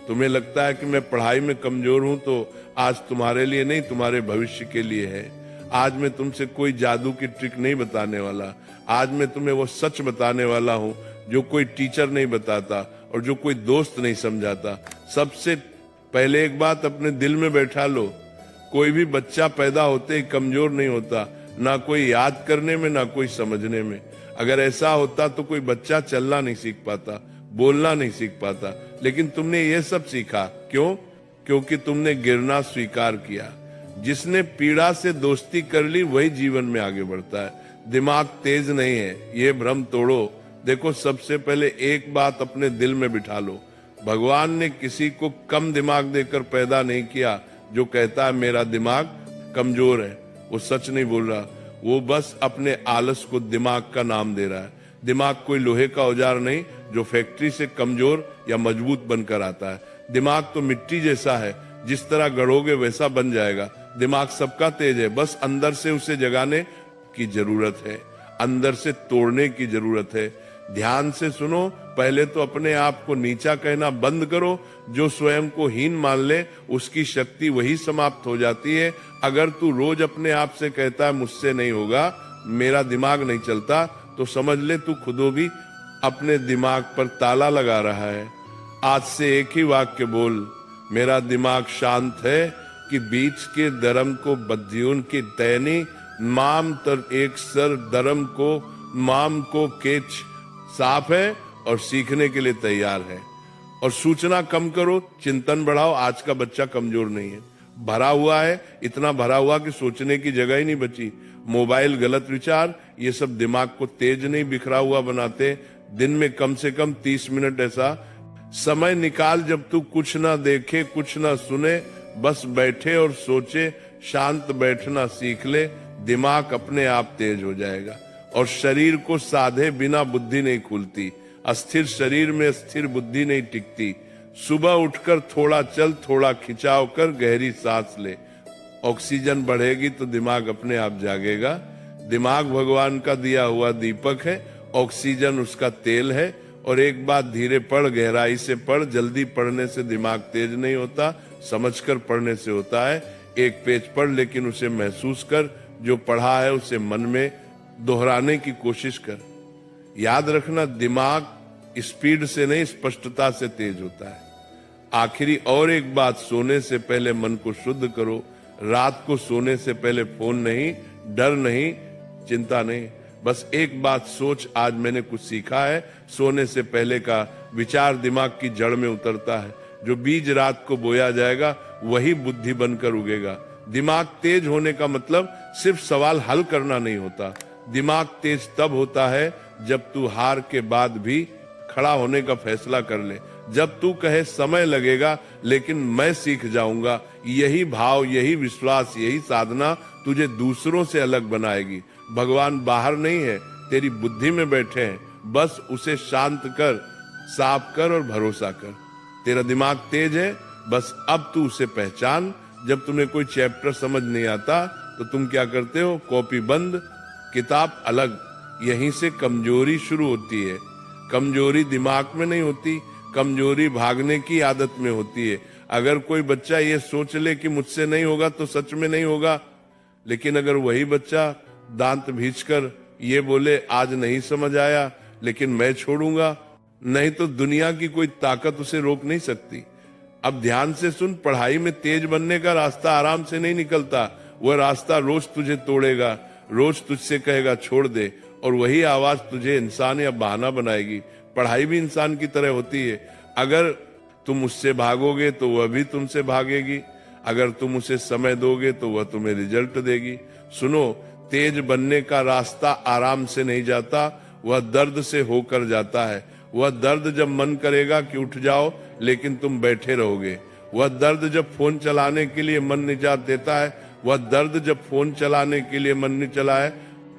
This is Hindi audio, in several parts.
तुम्हें लगता है कि मैं पढ़ाई में कमजोर हूं तो आज तुम्हारे लिए नहीं, तुम्हारे भविष्य के लिए है। आज मैं तुमसे कोई जादू की ट्रिक नहीं बताने वाला। आज मैं तुम्हें वो सच बताने वाला हूं जो कोई टीचर नहीं बताता और जो कोई दोस्त नहीं समझाता। सबसे पहले एक बात अपने दिल में बैठा लो, कोई भी बच्चा पैदा होते ही कमजोर नहीं होता, ना कोई याद करने में ना कोई समझने में। अगर ऐसा होता तो कोई बच्चा चलना नहीं सीख पाता, बोलना नहीं सीख पाता, लेकिन तुमने ये सब सीखा। क्यों? क्योंकि तुमने गिरना स्वीकार किया। जिसने पीड़ा से दोस्ती कर ली वही जीवन में आगे बढ़ता है। दिमाग तेज नहीं है, ये भ्रम तोड़ो। देखो, सबसे पहले एक बात अपने दिल में बिठा लो, भगवान ने किसी को कम दिमाग देकर पैदा नहीं किया। जो कहता है मेरा दिमाग कमजोर है, वो सच नहीं बोल रहा, वो बस अपने आलस को दिमाग का नाम दे रहा है। दिमाग कोई लोहे का औजार नहीं जो फैक्ट्री से कमजोर या मजबूत बनकर आता है। दिमाग तो मिट्टी जैसा है, जिस तरह गढ़ोगे वैसा बन जाएगा। दिमाग सबका तेज है, बस अंदर से उसे जगाने की जरूरत है, अंदर से तोड़ने की जरूरत है। ध्यान से सुनो, पहले तो अपने आप को नीचा कहना बंद करो। जो स्वयं को हीन मान ले उसकी शक्ति वही समाप्त हो जाती है। अगर तू रोज अपने आप से कहता है मुझसे नहीं होगा, मेरा दिमाग नहीं चलता, तो समझ ले तू खुद भी अपने दिमाग पर ताला लगा रहा है। आज से एक ही वाक्य बोल, मेरा दिमाग शांत है कि बीच के धर्म को बद्यून की तैनी, माम तर एक सर धर्म को माम को केच साफ है और सीखने के लिए तैयार है। और सूचना कम करो, चिंतन बढ़ाओ। आज का बच्चा कमजोर नहीं है, भरा हुआ है, इतना भरा हुआ कि सोचने की जगह ही नहीं बची। मोबाइल, गलत विचार, ये सब दिमाग को तेज नहीं बिखरा हुआ बनाते। दिन में कम से कम 30 मिनट ऐसा समय निकाल जब तू कुछ ना देखे, कुछ ना सुने, बस बैठे और सोचे। शांत बैठना सीख ले, दिमाग अपने आप तेज हो जाएगा। और शरीर को साधे बिना बुद्धि नहीं खुलती। अस्थिर शरीर में स्थिर बुद्धि नहीं टिकती। सुबह उठकर थोड़ा चल, थोड़ा खिंचाव कर, गहरी सांस ले। ऑक्सीजन बढ़ेगी तो दिमाग अपने आप जागेगा। दिमाग भगवान का दिया हुआ दीपक है, ऑक्सीजन उसका तेल है। और एक बात धीरे पढ़, गहराई से पढ़। जल्दी पढ़ने से दिमाग तेज नहीं होता, समझकर पढ़ने से होता है। एक पेज पढ़ लेकिन उसे महसूस कर, जो पढ़ा है उसे मन में दोहराने की कोशिश कर। याद रखना, दिमाग स्पीड से नहीं स्पष्टता से तेज होता है। आखिरी और एक बात, सोने से पहले मन को शुद्ध करो। रात को सोने से पहले फोन नहीं, डर नहीं, चिंता नहीं, बस एक बात सोच, आज मैंने कुछ सीखा है। सोने से पहले का विचार दिमाग की जड़ में उतरता है। जो बीज रात को बोया जाएगा वही बुद्धि बनकर उगेगा। दिमाग तेज होने का मतलब सिर्फ सवाल हल करना नहीं होता। दिमाग तेज तब होता है जब तू हार के बाद भी खड़ा होने का फैसला कर ले। जब तू कहे समय लगेगा लेकिन मैं सीख जाऊंगा। यही भाव, यही विश्वास, यही साधना तुझे दूसरों से अलग बनाएगी। भगवान बाहर नहीं है, तेरी बुद्धि में बैठे हैं। बस उसे शांत कर, साफ कर और भरोसा कर। तेरा दिमाग तेज है, बस अब तू उसे पहचान। जब तुम्हें कोई चैप्टर समझ नहीं आता तो तुम क्या करते हो? कॉपी बंद, किताब अलग। यहीं से कमजोरी शुरू होती है। कमजोरी दिमाग में नहीं होती, कमजोरी भागने की आदत में होती है। अगर कोई बच्चा ये सोच ले कि मुझसे नहीं होगा तो सच में नहीं होगा। लेकिन अगर वही बच्चा दांत भींचकर ये बोले आज नहीं समझ आया लेकिन मैं छोड़ूंगा, नहीं तो दुनिया की कोई ताकत उसे रोक नहीं सकती। अब ध्यान से सुन, पढ़ाई में तेज बनने का रास्ता आराम से नहीं निकलता। वह रास्ता रोज तुझे तोड़ेगा, रोज तुझसे कहेगा छोड़ दे, और वही आवाज तुझे इंसान या बहाना बनाएगी। पढ़ाई भी इंसान की तरह होती है। अगर तुम उससे भागोगे तो वह भी तुमसे भागेगी। अगर तुम उसे समय दोगे तो वह तुम्हें रिजल्ट देगी। सुनो, तेज बनने का रास्ता आराम से नहीं जाता, वह दर्द से होकर जाता है। वह दर्द जब मन करेगा कि उठ जाओ लेकिन तुम बैठे रहोगे। वह दर्द जब फोन चलाने के लिए मन निजात देता है, वह दर्द जब फोन चलाने के लिए मन नहीं चलाए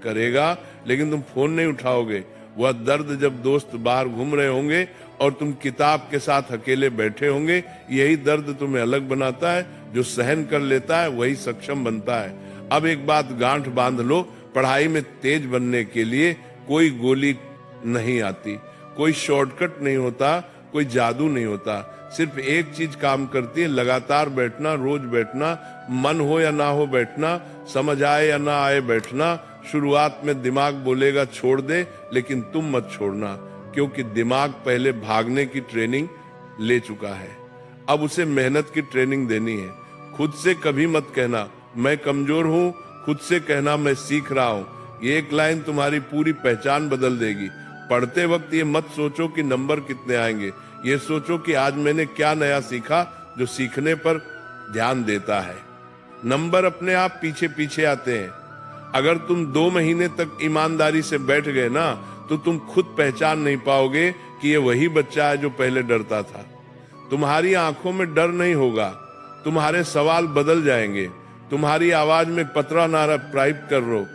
करेगा लेकिन तुम फोन नहीं उठाओगे। वह दर्द जब दोस्त बाहर घूम रहे होंगे और तुम किताब के साथ अकेले बैठे होंगे, यही दर्द तुम्हें अलग बनाता है। जो सहन कर लेता है वही सक्षम बनता है। अब एक बात गांठ बांध लो, पढ़ाई में तेज बनने के लिए कोई गोली नहीं आती, कोई शॉर्टकट नहीं होता, कोई जादू नहीं होता। सिर्फ एक चीज काम करती है, लगातार बैठना, रोज बैठना, मन हो या ना हो बैठना, समझ आए या ना आए बैठना। शुरुआत में दिमाग बोलेगा छोड़ दे, लेकिन तुम मत छोड़ना, क्योंकि दिमाग पहले भागने की ट्रेनिंग ले चुका है, अब उसे मेहनत की ट्रेनिंग देनी है। खुद से कभी मत कहना मैं कमजोर हूं, खुद से कहना मैं सीख रहा हूं। ये एक लाइन तुम्हारी पूरी पहचान बदल देगी। पढ़ते वक्त ये मत सोचो कि नंबर कितने आएंगे, ये सोचो कि आज मैंने क्या नया सीखा जो सीखने पर ध्यान देता है। नंबर अपने आप पीछे पीछे आते हैं। अगर तुम 2 महीने तक ईमानदारी से बैठ गए ना, तो तुम खुद पहचान नहीं पाओगे कि ये वही बच्चा है जो पहले डरता था। तुम्हारी आंखों में डर नहीं होगा, तुम्हारे सवाल बदल जाएंगे, तुम्हारी आवाज में पतरा नारा टाइप कर रो,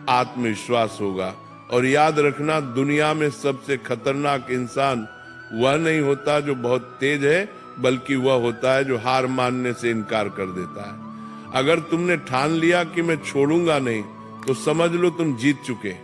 आत्मविश्वास होगा। और याद रखना, दुनिया में सबसे खतरनाक इंसान वह नहीं होता जो बहुत तेज है, बल्कि वह होता है जो हार मानने से इनकार कर देता है। अगर तुमने ठान लिया कि मैं छोड़ूंगा नहीं, तो समझ लो तुम जीत चुके।